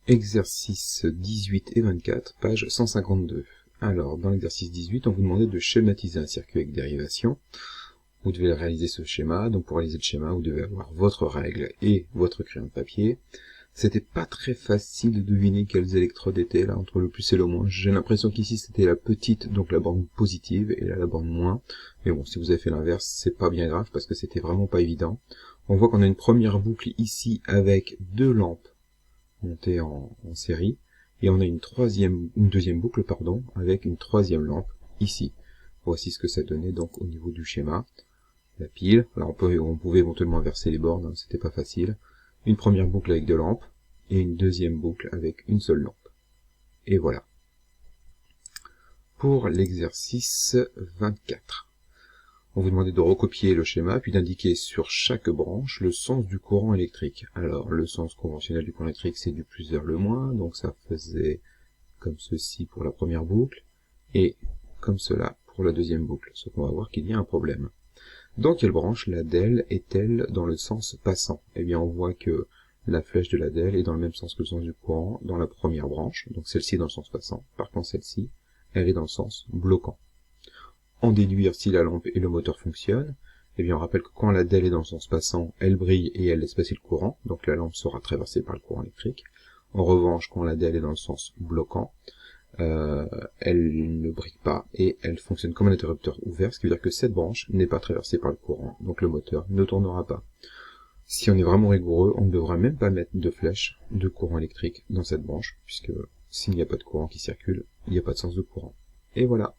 Exercice 18 et 24, page 152. Alors, dans l'exercice 18, on vous demandait de schématiser un circuit avec dérivation. Vous devez réaliser ce schéma. Donc, pour réaliser le schéma, vous devez avoir votre règle et votre crayon de papier. C'était pas très facile de deviner quelles électrodes étaient là, entre le plus et le moins. J'ai l'impression qu'ici, c'était la petite, donc la borne positive, et là, la borne moins. Mais bon, si vous avez fait l'inverse, c'est pas bien grave, parce que c'était vraiment pas évident. On voit qu'on a une première boucle ici avec deux lampes montée en série, et on a une deuxième boucle, avec une troisième lampe ici. Voici ce que ça donnait donc au niveau du schéma. La pile, alors on pouvait éventuellement inverser les bornes, hein, c'était pas facile. Une première boucle avec deux lampes, et une deuxième boucle avec une seule lampe. Et voilà. Pour l'exercice 24. On vous demandait de recopier le schéma, puis d'indiquer sur chaque branche le sens du courant électrique. Alors, le sens conventionnel du courant électrique, c'est du plus vers le moins, donc ça faisait comme ceci pour la première boucle, et comme cela pour la deuxième boucle. Sauf qu'on va voir qu'il y a un problème. Dans quelle branche la DEL est-elle dans le sens passant? Eh bien, on voit que la flèche de la DEL est dans le même sens que le sens du courant dans la première branche, donc celle-ci est dans le sens passant. Par contre, celle-ci, elle est dans le sens bloquant. En déduire si la lampe et le moteur fonctionnent, eh bien on rappelle que quand la DEL est dans le sens passant, elle brille et elle laisse passer le courant, donc la lampe sera traversée par le courant électrique. En revanche, quand la DEL est dans le sens bloquant, elle ne brille pas et elle fonctionne comme un interrupteur ouvert, ce qui veut dire que cette branche n'est pas traversée par le courant, donc le moteur ne tournera pas. Si on est vraiment rigoureux, on ne devra même pas mettre de flèche de courant électrique dans cette branche, puisque s'il n'y a pas de courant qui circule, il n'y a pas de sens de courant. Et voilà.